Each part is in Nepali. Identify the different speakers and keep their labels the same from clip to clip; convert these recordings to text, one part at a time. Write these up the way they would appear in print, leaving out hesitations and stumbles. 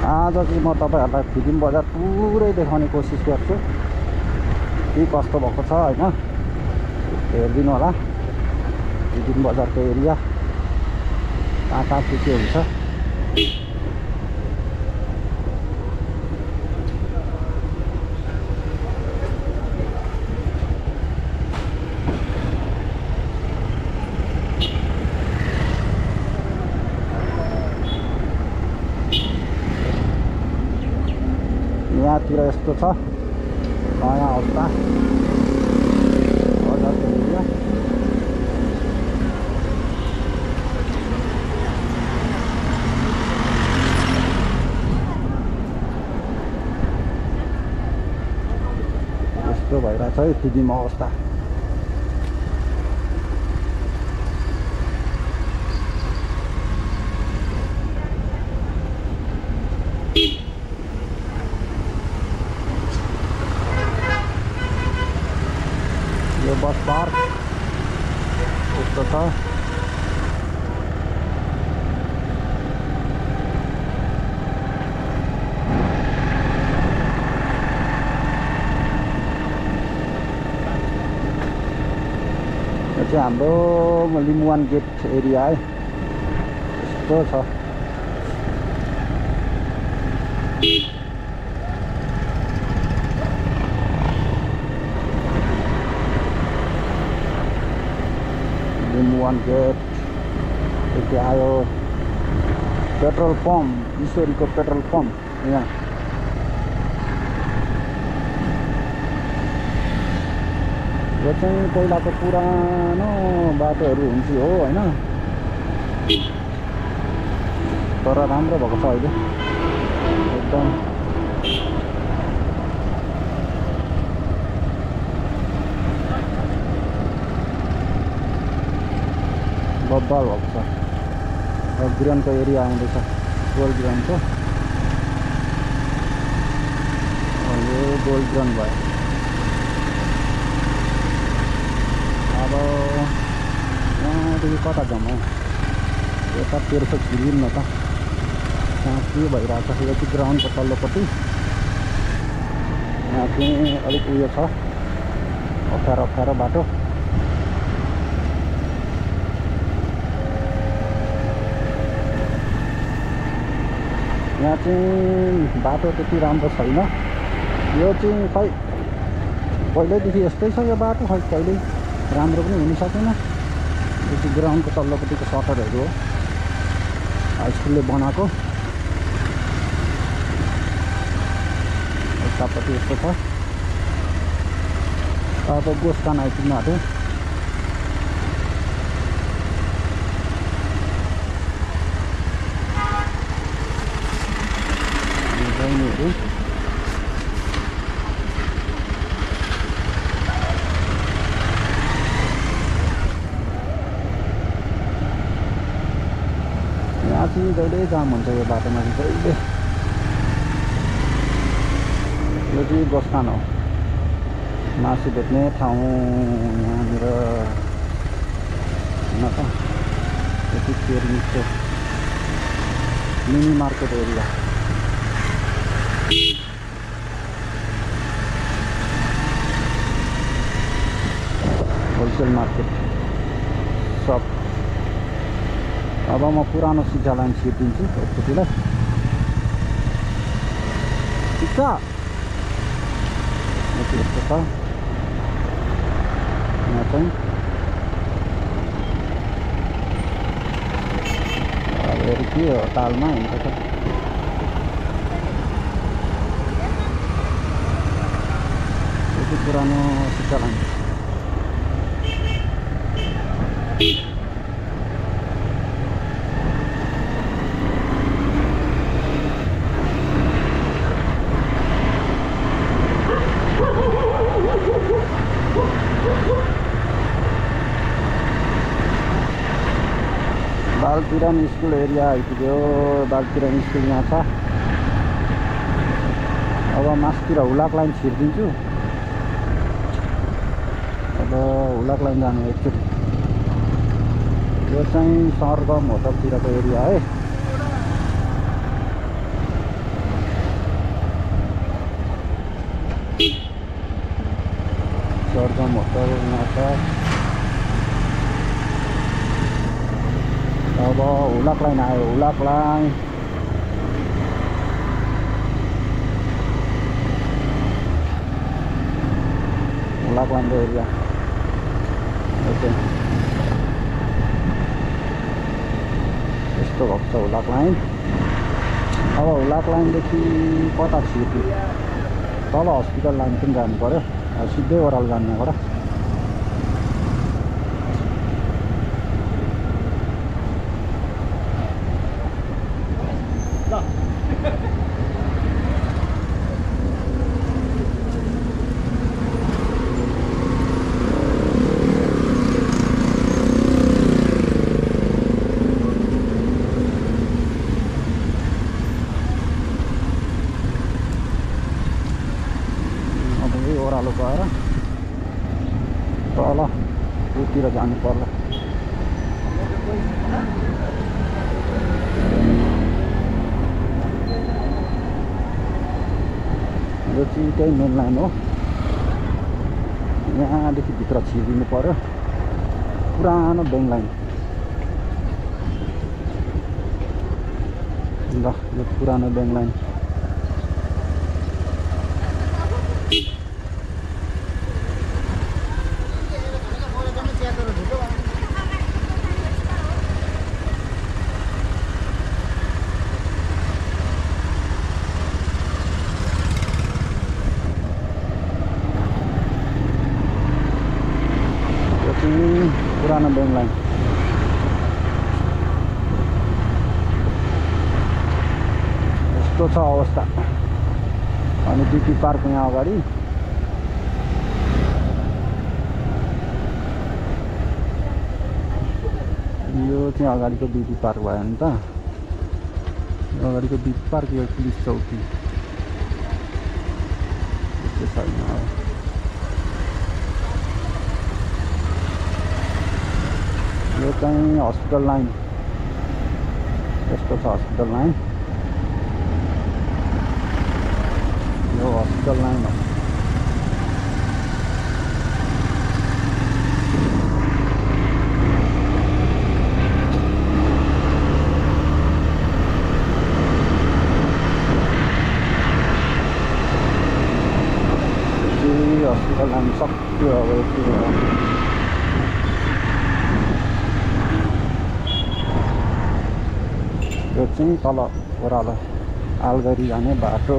Speaker 1: आज चाहिँ म तपाईहरुलाई फिदिम बजार पुरै देखाउने कोसिस गर्छु के कस्तो भएको छ हैन हेर्दिनु होला फिदिम बजारको एरिया कहाँ के हुन्छ यहाँतिर यस्तो छ नयाँ अवस्था बजारको एरिया यस्तो भइरहेछ है फिदिम अवस्था यो बस पार्क यस्तो छ यो चाहिँ हाम्रो लिम्बुवान गेट एरिया है यस्तो छ लिम्बुवान गेट यति आयो पेट्रोल पम्प ईश्वरीको पेट्रोल पम्प यहाँ यो चाहिँ पहिलाको पुरानो बाटोहरू हुन्थ्यो हो हैन तर राम्रो भएको छ अहिले एकदम बब्बाल भएको छ ग्राउन्डको एरिया आउँदैछ गोल्ड ग्राउन्डको यो गोल्ड ग्राउन्ड भयो अब यहाँदेखि कता जाउँ हौ यता तेर्सो छिरिम न त यहाँ के भइरहेको छ यो चाहिँ ग्राउन्डको तल्लोपट्टि यहाँ चाहिँ अलिक उयो छ अप्ठ्यारो बाटो यहाँ चाहिँ बाटो त्यति राम्रो छैन यो चाहिँ खै पहिल्यैदेखि यस्तै छ यो बाटो खै कहिले राम्रो पनि हुन सकेन यो चाहिँ ग्राउन्डको तल्लोपट्टिको सटरहरू हो हाई स्कुलले बनाएको यतापट्टि यस्तो छ अब गोस्टान आइपुग्नु आँट्यो बहिनीहरू यहाँ चाहिँ जहिले जाम हुन्छ यो बाटोमा चाहिँ जहिले यो चाहिँ गोस्टान हो मासु बेच्ने ठाउँ यहाँनिर होइन त यति केरिङको mini market area wholesale market सब अब म पुरानो शिक्षा लाइन छिर्दिन्छु एकचोटिलाई ठिक छ यस्तो छ यहाँ चाहिँ अब हेरि के हो तालमा हुन्छ त यो पुरानो शिक्षा लाइन बालपिरान स्कुल एरिया आइपुग्यो बालपिरान स्कुल यहाँ छ अब मासतिर हुलाक लाइन छिर्दिन्छु अब हुलाक लाइन जानु एकचोटि यो चाहिँ सरगम होटलतिरको एरिया है हुलाक लाइन आयो, हुलाक लाइन। हुलाक लाइनको एरिया यस्तो भएको छ हुलाक लाइन। अब हुलाक लाइनदेखि कता छिर्नु, तल हस्पिटल लाइन पनि जानु पर्यो, सिधै ओह्रालो जानु यहाँबाट। ओह्रालो गएर तल उतिर जानु पर्ला। यो चाहिँ त्यही मेन लाइन हो, यहाँदेखि भित्र छिरिदिनु पर्यो, पुरानो ब्याङ्क लाइन। ल यो पुरानो ब्याङ्क लाइन। पुरानो ब्याङ्क लाइन यस्तो छ अवस्था। अनि बिपी पार्क यहाँ अगाडि, यो चाहिँ अगाडिको बिपी पार्क भयो नि त। यो अगाडिको बिपी पार्क, यो पुलिस चौकी त्यस्तो छैन। यो चाहिँ हस्पिटल लाइन, यस्तो छ हस्पिटल लाइन। यो हस्पिटल लाइन हो। हस्पिटल लाइन सक्यो अब यति। यो चाहिँ तल ओह्रालो आलगढी जाने बाटो।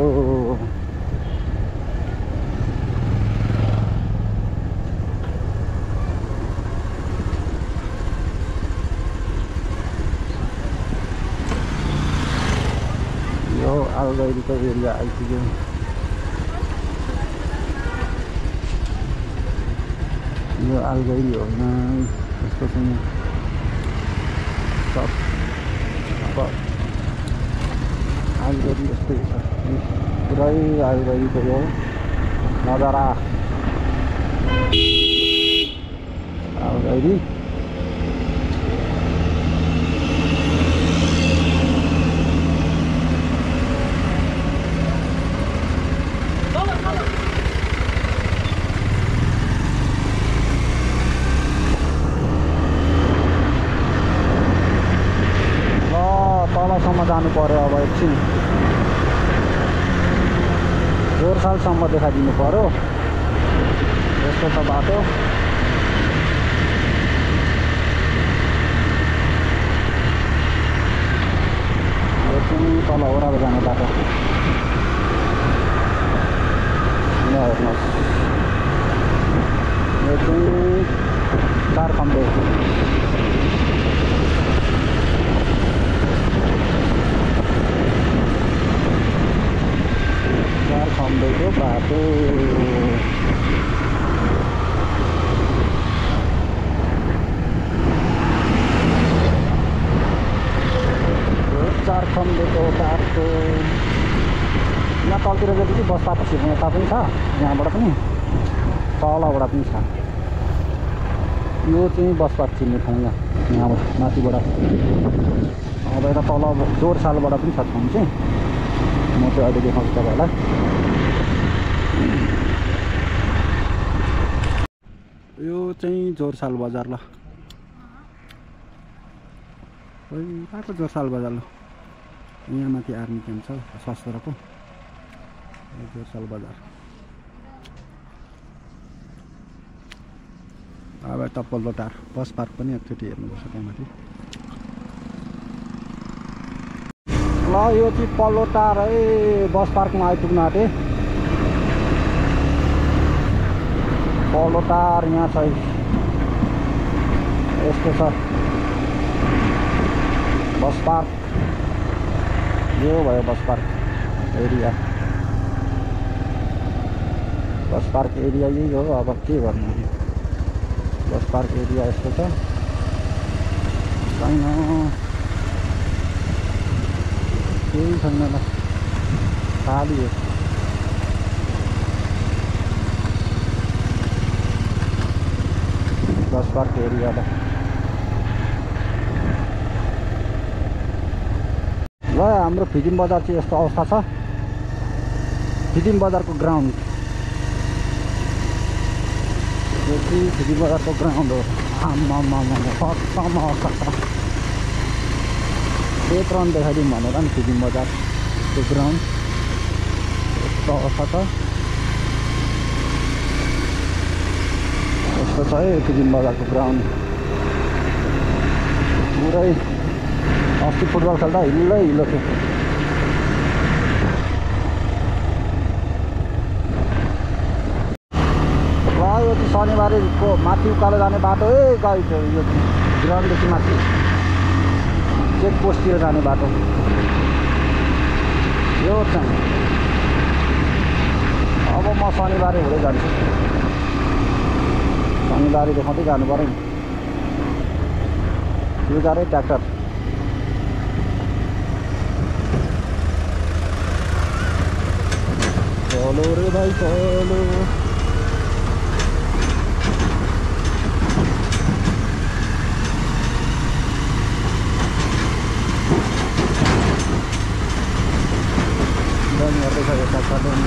Speaker 1: यो आलगढीको एरिया आइपुग्यो। यो आलगढी होइन, यस्तो चाहिँ सब अब आलगढी यस्तै छ, पुरै आलगढीको यो नजारा। आलगढी तलसम्म जानु पर्यो। अब एकछिन जोरसालसम्म देखाइदिनु पर्यो। यस्तो छ बाटो। यो चाहिँ तल ओह्रालो जाने बाटो। यहाँ हेर्नुहोस्, यो चाहिँ 4 खम्बे। खम्बेको बाटो। चार खम्बेको बाटो। यहाँ तलतिर जति बस्दा छिर्ने यता पनि छ, यहाँबाट पनि तलबाट पनि छ। यो चाहिँ बसपात छिर्ने ठाउँ यहाँ माथिबाट। अब यता तल जोरसालबाट पनि छ ठाउँ चाहिँ, म चाहिँ अहिले देखाउँछु तपाईँहरूलाई। यो चाहिँ जोरसाल बजार। ल पहिलाको जोरसाल बजार ल यहाँ माथि आर्मी क्याम्प छ सशस्त्रको जोरसाल बजार अब यता पल्लोटार बस पार्क पनि एकचोटि हेर्नुपर्छ त्यहाँ माथि ल यो चाहिँ पल्लोटार है बस पार्कमा आइपुग्न आँटे पल्लोटार यहाँ छ यस्तो छ बस पार्क यो भयो bus park area bus park area यही हो अब के गर्नु बस पार्क एरिया यस्तो छ छैन केही छैन ल खाली हो बस पार्क एरिया ल हाम्रो फिदिम बजार चाहिँ यस्तो अवस्था छ फिदिम बजारको ग्राउन्ड यो चाहिँ फिदिम बजारको ग्राउन्ड हो आम्मामा खत्तम अवस्था छ एक रन देखाइदिउँ भनेर नि फिदिम बजारको ग्राउन्ड यस्तो अवस्था छ यस्तो छ है फिदिम बजारको ग्राउन्ड पुरै अस्ति फुटबल खेल्दा हिलो हिलो थियो र यो चाहिँ शनिबारको माथि उकालो जाने बाटो गाई छ यो ग्राउन्डदेखि माथि चेक पोस्टतिर जाने बाटो यो चाहिँ अब म शनिबार हुँदै जान्छु शनिबार देखाउँदै जानु पऱ्यो नि यो गाह्रै ट्र्याक्टर चलो रे भाई चलो Dan ngerti saya kata dan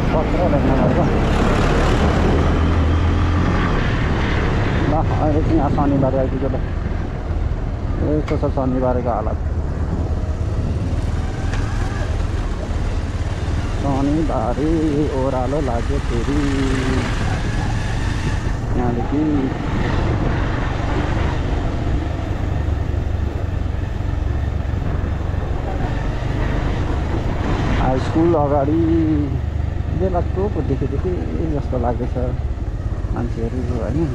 Speaker 1: kontrak dan apa lah akhirnya आसानी बारे आई juga itu शनिबार का हालत शनिबारे ओह्रालो लाग्यो फेरि यहाँदेखि हाई स्कुल अगाडि बेलाको पो देखे जस्तो लाग्दैछ मान्छेहरू होइन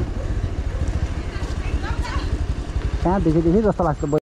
Speaker 1: कहाँ देखे जस्तो लाग्छ